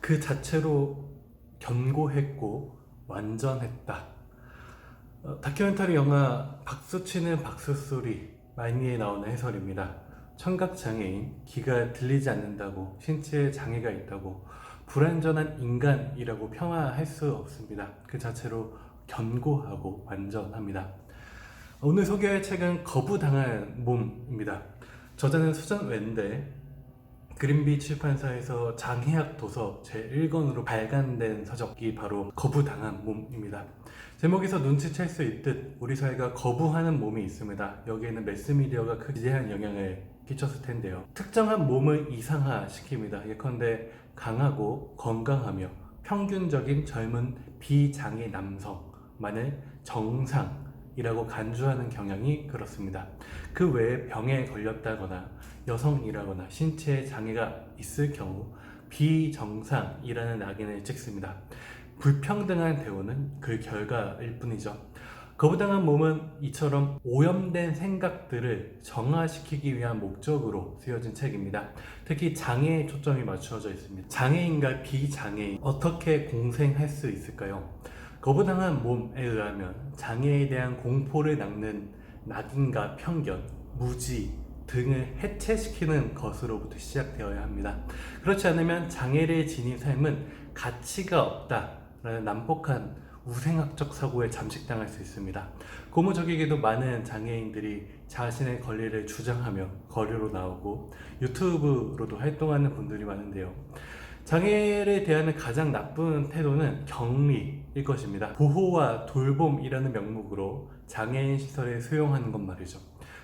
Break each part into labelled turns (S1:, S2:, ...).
S1: 그 자체로 견고했고 완전했다. 다큐멘터리 영화 박수치는 박수소리 마이니에 나오는 해설입니다. 청각장애인, 귀가 들리지 않는다고 신체에 장애가 있다고 불완전한 인간이라고 평화할 수 없습니다. 그 자체로 견고하고 완전합니다. 오늘 소개할 책은 거부당한 몸입니다. 저자는 수잔 웬데, 그린비 출판사에서 장해학 도서 제1권으로 발간된 서적이 바로 거부당한 몸입니다. 제목에서 눈치챌 수 있듯 우리 사회가 거부하는 몸이 있습니다. 여기에는 매스미디어가 극대한 영향을 끼쳤을 텐데요. 특정한 몸을 이상화시킵니다. 예컨대 강하고 건강하며 평균적인 젊은 비장애 남성만을 정상이라고 간주하는 경향이 그렇습니다. 그 외에 병에 걸렸다거나 여성이라거나 신체에 장애가 있을 경우 비정상이라는 낙인을 찍습니다. 불평등한 대우는 그 결과일 뿐이죠. 거부당한 몸은 이처럼 오염된 생각들을 정화시키기 위한 목적으로 쓰여진 책입니다. 특히 장애에 초점이 맞추어져 있습니다. 장애인과 비장애인 어떻게 공생할 수 있을까요? 거부당한 몸에 의하면 장애에 대한 공포를 낳는 낙인과 편견, 무지 등을 해체시키는 것으로부터 시작되어야 합니다. 그렇지 않으면 장애를 지닌 삶은 가치가 없다라는 난폭한 우생학적 사고에 잠식당할 수 있습니다. 고무적에게도 많은 장애인들이 자신의 권리를 주장하며 거리로 나오고 유튜브로도 활동하는 분들이 많은데요. 장애를 대하는 가장 나쁜 태도는 격리일 것입니다. 보호와 돌봄이라는 명목으로 장애인 시설에 수용하는 것 말이죠.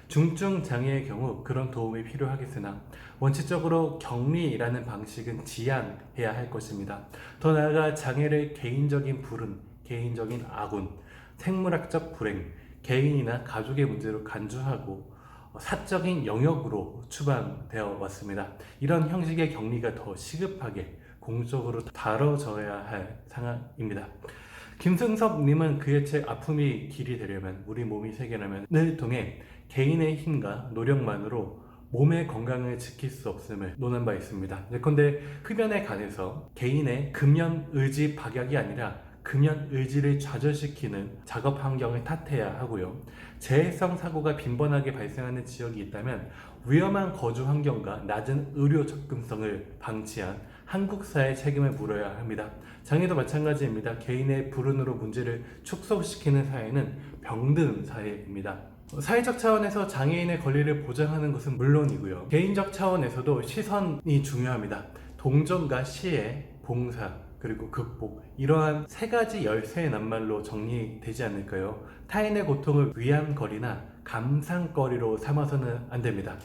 S1: 중증 장애의 경우 그런 도움이 필요하겠으나 원칙적으로 격리라는 방식은 지양해야 할 것입니다. 더 나아가 장애를 개인적인 불운, 개인적인 악운, 생물학적 불행, 개인이나 가족의 문제로 간주하고 사적인 영역으로 추방되어 왔습니다. 이런 형식의 격리가 더 시급하게 공적으로 다뤄져야 할 상황입니다. 김승섭님은 그의 책 아픔이 길이 되려면 우리 몸이 세계라면을 통해 개인의 힘과 노력만으로 몸의 건강을 지킬 수 없음을 논한 바 있습니다. 예컨대 흡연에 관해서 개인의 금연 의지 박약이 아니라 금연 의지를 좌절시키는 작업 환경을 탓해야 하고요. 재해성 사고가 빈번하게 발생하는 지역이 있다면 위험한 거주 환경과 낮은 의료 접근성을 방치한 한국 사회의 책임을 물어야 합니다. 장애도 마찬가지입니다. 개인의 불운으로 문제를 축소시키는 사회는 병든 사회입니다. 사회적 차원에서 장애인의 권리를 보장하는 것은 물론이고요. 개인적 차원에서도 시선이 중요합니다. 동정과 시혜, 봉사, 그리고 극복, 이러한 세 가지 열쇠의 낱말로 정리되지 않을까요? 타인의 고통을 위안거리나 감상거리로 삼아서는 안 됩니다.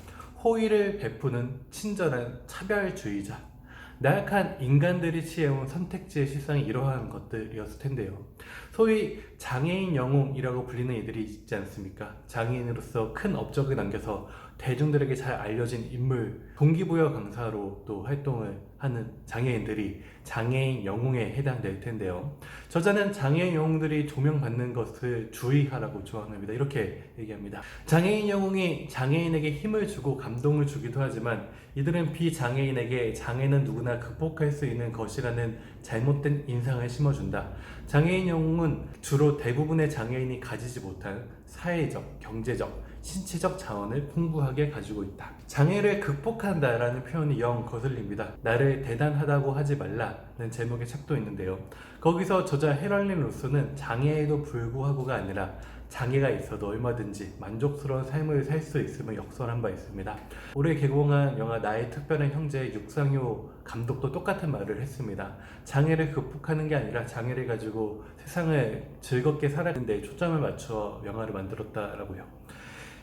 S1: 호의를 베푸는 친절한 차별주의자, 나약한 인간들이 취해온 선택지의 실상이 이러한 것들이었을 텐데요. 소위 장애인 영웅이라고 불리는 이들이 있지 않습니까? 장애인으로서 큰 업적을 남겨서 대중들에게 잘 알려진 인물, 동기부여 강사로 또 활동을 하는 장애인들이 장애인 영웅에 해당될 텐데요. 저자는 장애인 영웅들이 조명받는 것을 주의하라고 조언합니다. 이렇게 얘기합니다. 장애인 영웅이 장애인에게 힘을 주고 감동을 주기도 하지만 이들은 비장애인에게 장애는 누구나 극복할 수 있는 것이라는 잘못된 인상을 심어준다. 장애인 영웅은 주로 대부분의 장애인이 가지지 못한 사회적, 경제적, 신체적 자원을 풍부하게 가지고 있다. 장애를 극복한다라는 표현이 영 거슬립니다. 나를 대단하다고 하지 말라는 제목의 책도 있는데요. 거기서 저자 헤럴린 루소는 장애에도 불구하고가 아니라 장애가 있어도 얼마든지 만족스러운 삶을 살 수 있음을 역설한 바 있습니다. 올해 개봉한 영화 나의 특별한 형제 육상효 감독도 똑같은 말을 했습니다. 장애를 극복하는 게 아니라 장애를 가지고 세상을 즐겁게 살아가는 데 초점을 맞춰 영화를 만들었다라고요.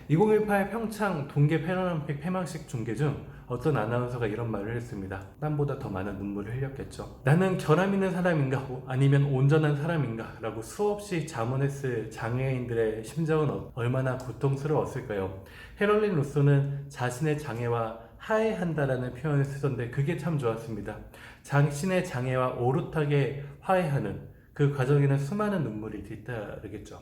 S1: 2018 평창 동계 패럴림픽 폐막식 중계 중 어떤 아나운서가 이런 말을 했습니다. 땀보다 더 많은 눈물을 흘렸겠죠. 나는 결함 있는 사람인가 아니면 온전한 사람인가 라고 수없이 자문했을 장애인들의 심정은 얼마나 고통스러웠을까요? 헤럴린 루소는 자신의 장애와 화해한다라는 표현을 쓰던데 그게 참 좋았습니다. 자신의 장애와 오롯하게 화해하는 그 과정에는 수많은 눈물이 뒤따르겠죠.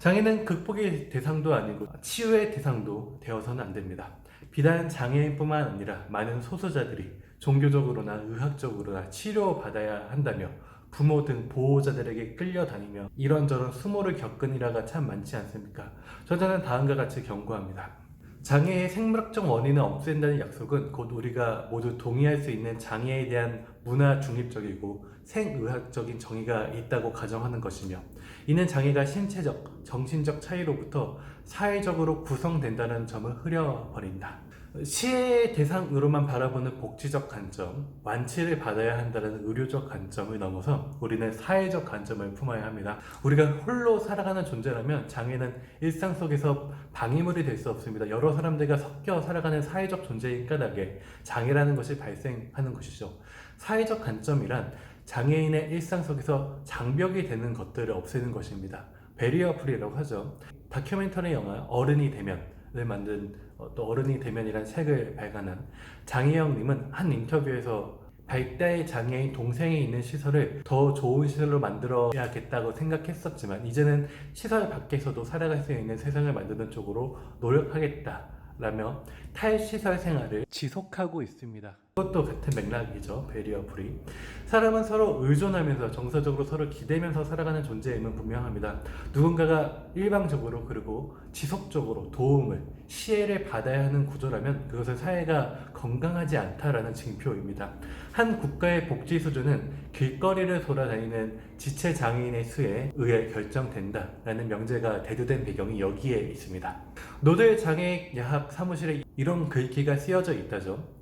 S1: 장애는 극복의 대상도 아니고 치유의 대상도 되어서는 안 됩니다. 비단 장애인뿐만 아니라 많은 소수자들이 종교적으로나 의학적으로나 치료받아야 한다며 부모 등 보호자들에게 끌려다니며 이런저런 수모를 겪은 일화가 참 많지 않습니까? 저자는 다음과 같이 경고합니다. 장애의 생물학적 원인을 없앤다는 약속은 곧 우리가 모두 동의할 수 있는 장애에 대한 문화 중립적이고 생의학적인 정의가 있다고 가정하는 것이며, 이는 장애가 신체적, 정신적 차이로부터 사회적으로 구성된다는 점을 흐려버린다. 시혜의 대상으로만 바라보는 복지적 관점, 완치를 받아야 한다는 의료적 관점을 넘어서 우리는 사회적 관점을 품어야 합니다. 우리가 홀로 살아가는 존재라면 장애는 일상 속에서 방해물이 될 수 없습니다. 여러 사람들과 섞여 살아가는 사회적 존재인 까닭에 장애라는 것이 발생하는 것이죠. 사회적 관점이란 장애인의 일상 속에서 장벽이 되는 것들을 없애는 것입니다. 베리어 프리라고 하죠. 다큐멘터리 영화 어른이 되면을 만든 또 어른이 되면이란 책을 발간한 장혜영님은 한 인터뷰에서 발달 장애인 동생이 있는 시설을 더 좋은 시설로 만들어야겠다고 생각했었지만 이제는 시설 밖에서도 살아갈 수 있는 세상을 만드는 쪽으로 노력하겠다라며 탈시설 생활을 지속하고 있습니다. 그것도 같은 맥락이죠. 베리어 프리. 사람은 서로 의존하면서 정서적으로 서로 기대면서 살아가는 존재임은 분명합니다. 누군가가 일방적으로 그리고 지속적으로 도움을, 시혜를 받아야 하는 구조라면 그것은 사회가 건강하지 않다라는 징표입니다. 한 국가의 복지 수준은 길거리를 돌아다니는 지체 장애인의 수에 의해 결정된다라는 명제가 대두된 배경이 여기에 있습니다. 노들 장애 야합 사무실에 이런 글귀가 쓰여져 있다죠.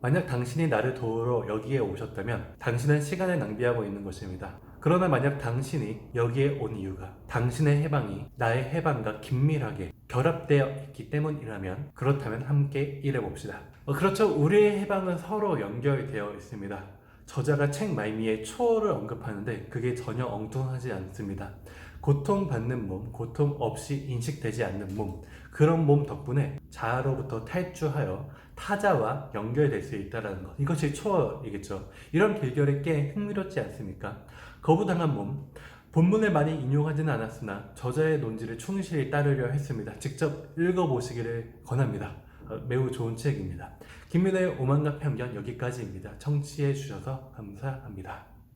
S1: 만약 당신이 나를 도우러 여기에 오셨다면 당신은 시간을 낭비하고 있는 것입니다. 그러나 만약 당신이 여기에 온 이유가 당신의 해방이 나의 해방과 긴밀하게 결합되어 있기 때문이라면 그렇다면 함께 일해봅시다. 그렇죠. 우리의 해방은 서로 연결되어 있습니다. 저자가 책 말미에 초월을 언급하는데 그게 전혀 엉뚱하지 않습니다. 고통받는 몸, 고통 없이 인식되지 않는 몸, 그런 몸 덕분에 자아로부터 탈주하여 타자와 연결될 수 있다는 것, 이것이 초월이겠죠. 이런 길결이 꽤 흥미롭지 않습니까? 거부당한 몸, 본문을 많이 인용하지는 않았으나 저자의 논지를 충실히 따르려 했습니다. 직접 읽어보시기를 권합니다. 매우 좋은 책입니다. 김민호의 오만과 편견 여기까지입니다. 청취해 주셔서 감사합니다.